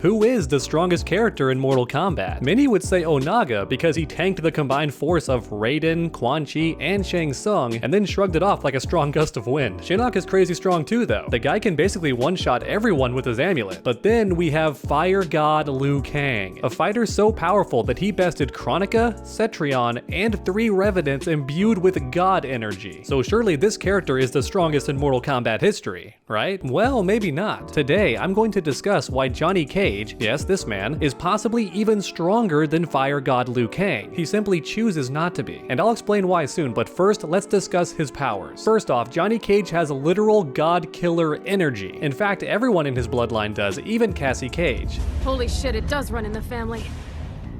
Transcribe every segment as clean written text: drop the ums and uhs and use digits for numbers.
Who is the strongest character in Mortal Kombat? Many would say Onaga because he tanked the combined force of Raiden, Quan Chi, and Shang Tsung and then shrugged it off like a strong gust of wind. Shinnok is crazy strong too though. The guy can basically one-shot everyone with his amulet. But then we have Fire God Liu Kang, a fighter so powerful that he bested Kronika, Cetrion, and 3 Revenants imbued with god energy. So surely this character is the strongest in Mortal Kombat history, right? Well, maybe not. Today, I'm going to discuss why Johnny Cage, yes, this man, is possibly even stronger than Fire God Liu Kang. He simply chooses not to be. And I'll explain why soon, but first, let's discuss his powers. First off, Johnny Cage has literal god killer energy. In fact, everyone in his bloodline does, even Cassie Cage. Holy shit, it does run in the family.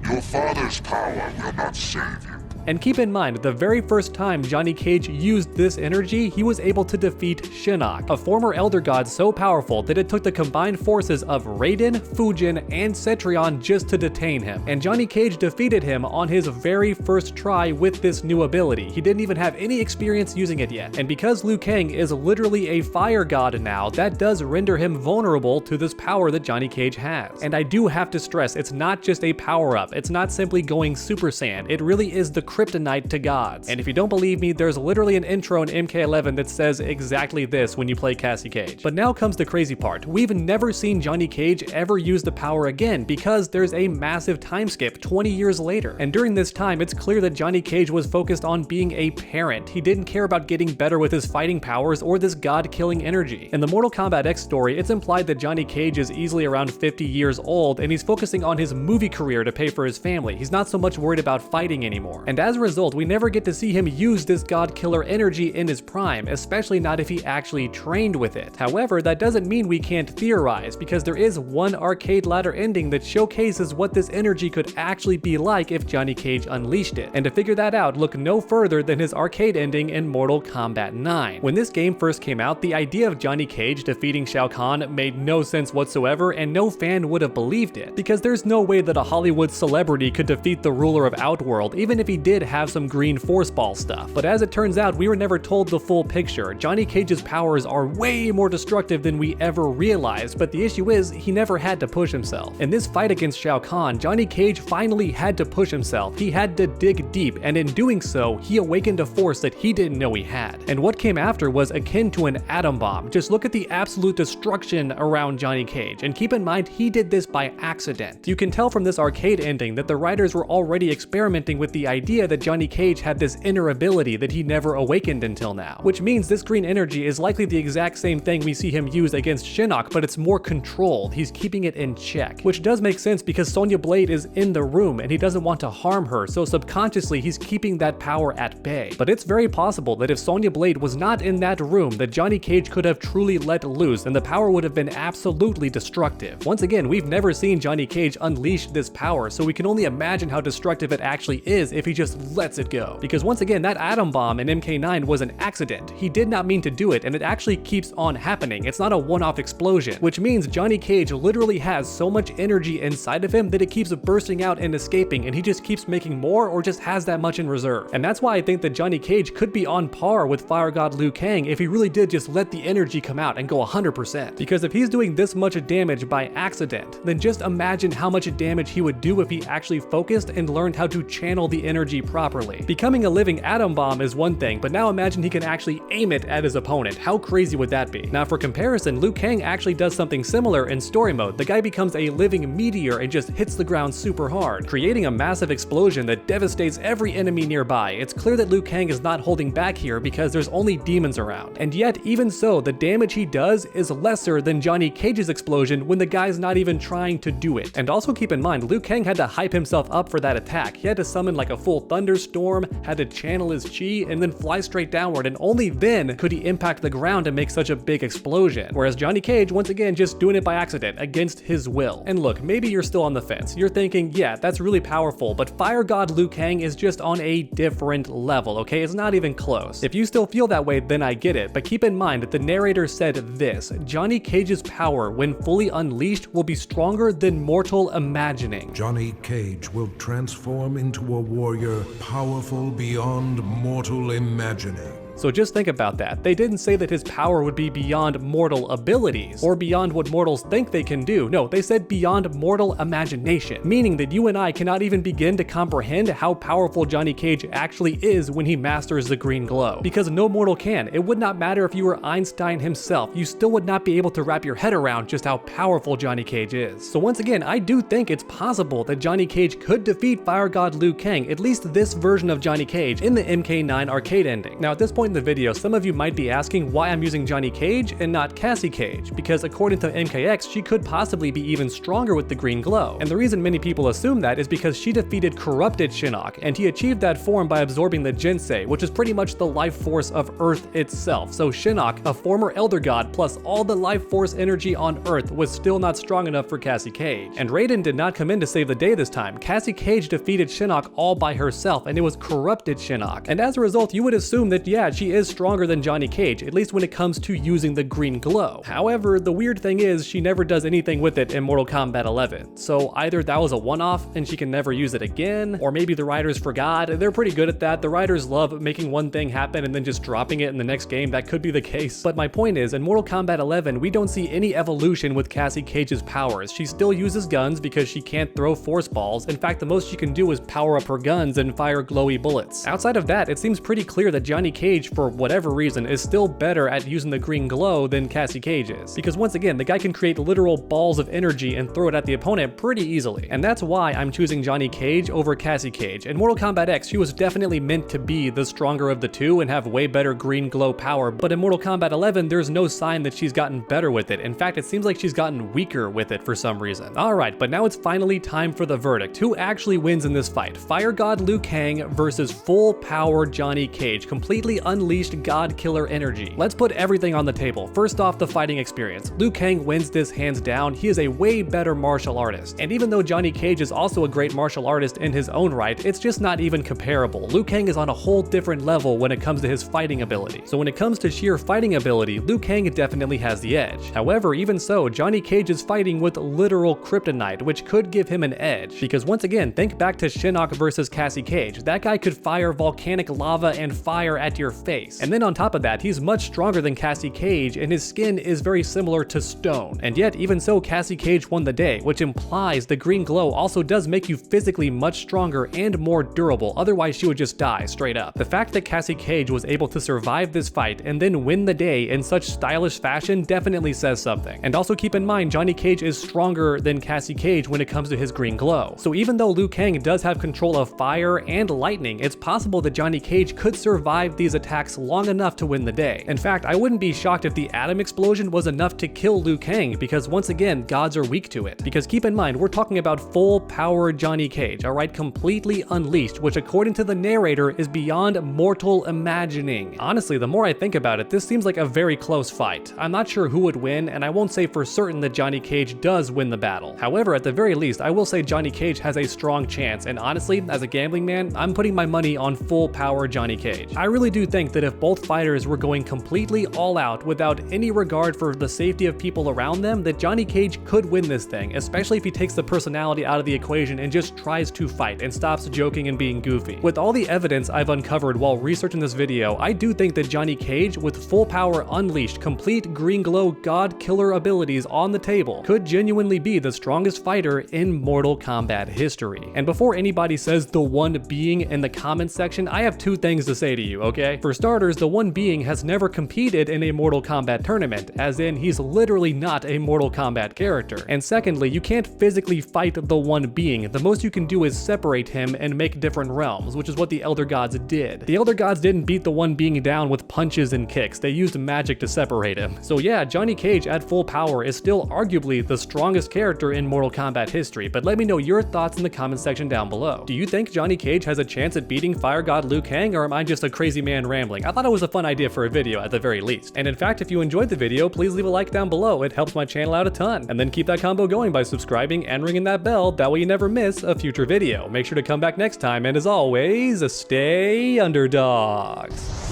Your father's power will not save you. And keep in mind, the very first time Johnny Cage used this energy, he was able to defeat Shinnok, a former Elder God so powerful that it took the combined forces of Raiden, Fujin, and Cetrion just to detain him. And Johnny Cage defeated him on his very first try with this new ability. He didn't even have any experience using it yet. And because Liu Kang is literally a fire god now, that does render him vulnerable to this power that Johnny Cage has. And I do have to stress, it's not just a power-up. It's not simply going Super Saiyan. It really is the kryptonite to gods. And if you don't believe me, there's literally an intro in MK11 that says exactly this when you play Cassie Cage. But now comes the crazy part. We've never seen Johnny Cage ever use the power again because there's a massive time skip 20 years later. And during this time, it's clear that Johnny Cage was focused on being a parent. He didn't care about getting better with his fighting powers or this god-killing energy. In the Mortal Kombat X story, it's implied that Johnny Cage is easily around 50 years old and he's focusing on his movie career to pay for his family. He's not so much worried about fighting anymore. And as a result, we never get to see him use this god killer energy in his prime, especially not if he actually trained with it. However, that doesn't mean we can't theorize, because there is one arcade ladder ending that showcases what this energy could actually be like if Johnny Cage unleashed it. And to figure that out, look no further than his arcade ending in Mortal Kombat 9. When this game first came out, the idea of Johnny Cage defeating Shao Kahn made no sense whatsoever, and no fan would have believed it, because there's no way that a Hollywood celebrity could defeat the ruler of Outworld, even if he did have some green force ball stuff. But as it turns out, we were never told the full picture. Johnny Cage's powers are way more destructive than we ever realized, but the issue is, he never had to push himself. In this fight against Shao Kahn, Johnny Cage finally had to push himself. He had to dig deep, and in doing so, he awakened a force that he didn't know he had. And what came after was akin to an atom bomb. Just look at the absolute destruction around Johnny Cage, and keep in mind, he did this by accident. You can tell from this arcade ending that the writers were already experimenting with the idea that Johnny Cage had this inner ability that he never awakened until now, which means this green energy is likely the exact same thing we see him use against Shinnok, but it's more controlled. He's keeping it in check, which does make sense because Sonya Blade is in the room and he doesn't want to harm her, so subconsciously he's keeping that power at bay. But it's very possible that if Sonya Blade was not in that room, that Johnny Cage could have truly let loose and the power would have been absolutely destructive. Once again, we've never seen Johnny Cage unleash this power, so we can only imagine how destructive it actually is if he just lets it go. Because once again, that atom bomb in MK9 was an accident. He did not mean to do it, and it actually keeps on happening. It's not a one-off explosion, which means Johnny Cage literally has so much energy inside of him that it keeps bursting out and escaping, and he just keeps making more or just has that much in reserve. And that's why I think that Johnny Cage could be on par with Fire God Liu Kang if he really did just let the energy come out and go 100%. Because if he's doing this much damage by accident, then just imagine how much damage he would do if he actually focused and learned how to channel the energy properly. Becoming a living atom bomb is one thing, but now imagine he can actually aim it at his opponent. How crazy would that be? Now for comparison, Liu Kang actually does something similar in story mode. The guy becomes a living meteor and just hits the ground super hard, creating a massive explosion that devastates every enemy nearby. It's clear that Liu Kang is not holding back here because there's only demons around. And yet, even so, the damage he does is lesser than Johnny Cage's explosion when the guy's not even trying to do it. And also keep in mind, Liu Kang had to hype himself up for that attack. He had to summon like a full thunderstorm, had to channel his chi, and then fly straight downward, and only then could he impact the ground and make such a big explosion. Whereas Johnny Cage, once again, just doing it by accident, against his will. And look, maybe you're still on the fence. You're thinking, yeah, that's really powerful, but Fire God Liu Kang is just on a different level, okay? It's not even close. If you still feel that way, then I get it, but keep in mind that the narrator said this: Johnny Cage's power, when fully unleashed, will be stronger than mortal imagining. Johnny Cage will transform into a warrior powerful beyond mortal imagining. So just think about that. They didn't say that his power would be beyond mortal abilities, or beyond what mortals think they can do. No, they said beyond mortal imagination, meaning that you and I cannot even begin to comprehend how powerful Johnny Cage actually is when he masters the green glow. Because no mortal can. It would not matter if you were Einstein himself, you still would not be able to wrap your head around just how powerful Johnny Cage is. So once again, I do think it's possible that Johnny Cage could defeat Fire God Liu Kang, at least this version of Johnny Cage, in the MK9 arcade ending. Now at this point in the video, some of you might be asking why I'm using Johnny Cage and not Cassie Cage, because according to MKX, she could possibly be even stronger with the green glow. And the reason many people assume that is because she defeated corrupted Shinnok, and he achieved that form by absorbing the Jinsei, which is pretty much the life force of Earth itself. So Shinnok, a former Elder God plus all the life force energy on Earth, was still not strong enough for Cassie Cage. And Raiden did not come in to save the day this time. Cassie Cage defeated Shinnok all by herself, and it was corrupted Shinnok. And as a result, you would assume that yeah, she is stronger than Johnny Cage, at least when it comes to using the green glow. However, the weird thing is she never does anything with it in Mortal Kombat 11. So either that was a one-off and she can never use it again, or maybe the writers forgot. They're pretty good at that. The writers love making one thing happen and then just dropping it in the next game. That could be the case. But my point is, in Mortal Kombat 11, we don't see any evolution with Cassie Cage's powers. She still uses guns because she can't throw force balls. In fact, the most she can do is power up her guns and fire glowy bullets. Outside of that, it seems pretty clear that Johnny Cage, for whatever reason, is still better at using the green glow than Cassie Cage is. Because once again, the guy can create literal balls of energy and throw it at the opponent pretty easily. And that's why I'm choosing Johnny Cage over Cassie Cage. In Mortal Kombat X, she was definitely meant to be the stronger of the two and have way better green glow power, but in Mortal Kombat 11, there's no sign that she's gotten better with it. In fact, it seems like she's gotten weaker with it for some reason. Alright, but now it's finally time for the verdict. Who actually wins in this fight? Fire God Liu Kang versus full power Johnny Cage, completely unleashed God killer energy. Let's put everything on the table. First off, the fighting experience. Liu Kang wins this hands down. He is a way better martial artist. And even though Johnny Cage is also a great martial artist in his own right, it's just not even comparable. Liu Kang is on a whole different level when it comes to his fighting ability. So when it comes to sheer fighting ability, Liu Kang definitely has the edge. However, even so, Johnny Cage is fighting with literal kryptonite, which could give him an edge. Because once again, think back to Shinnok versus Cassie Cage. That guy could fire volcanic lava and fire at your face. And then on top of that, he's much stronger than Cassie Cage, and his skin is very similar to stone. And yet, even so, Cassie Cage won the day, which implies the green glow also does make you physically much stronger and more durable, otherwise she would just die straight up. The fact that Cassie Cage was able to survive this fight and then win the day in such stylish fashion definitely says something. And also keep in mind, Johnny Cage is stronger than Cassie Cage when it comes to his green glow. So even though Liu Kang does have control of fire and lightning, it's possible that Johnny Cage could survive these attacks long enough to win the day. In fact, I wouldn't be shocked if the atom explosion was enough to kill Liu Kang, because once again, gods are weak to it. Because keep in mind, we're talking about full power Johnny Cage, alright, completely unleashed, which according to the narrator is beyond mortal imagining. Honestly, the more I think about it, this seems like a very close fight. I'm not sure who would win, and I won't say for certain that Johnny Cage does win the battle. However, at the very least, I will say Johnny Cage has a strong chance, and honestly, as a gambling man, I'm putting my money on full power Johnny Cage. I really do think that if both fighters were going completely all out without any regard for the safety of people around them, that Johnny Cage could win this thing, especially if he takes the personality out of the equation and just tries to fight and stops joking and being goofy. With all the evidence I've uncovered while researching this video, I do think that Johnny Cage, with full power unleashed, complete green glow god killer abilities on the table, could genuinely be the strongest fighter in Mortal Kombat history. And before anybody says the one being in the comments section, I have two things to say to you, okay? For starters, the one being has never competed in a Mortal Kombat tournament, as in he's literally not a Mortal Kombat character. And secondly, you can't physically fight the one being. The most you can do is separate him and make different realms, which is what the Elder Gods did. The Elder Gods didn't beat the one being down with punches and kicks. They used magic to separate him. So yeah, Johnny Cage at full power is still arguably the strongest character in Mortal Kombat history, but let me know your thoughts in the comment section down below. Do you think Johnny Cage has a chance at beating Fire God Liu Kang, or am I just a crazy man rambling? I thought it was a fun idea for a video at the very least. And in fact, if you enjoyed the video, please leave a like down below. It helps my channel out a ton. And then keep that combo going by subscribing and ringing that bell. That way you never miss a future video. Make sure to come back next time, and as always, stay underdogs.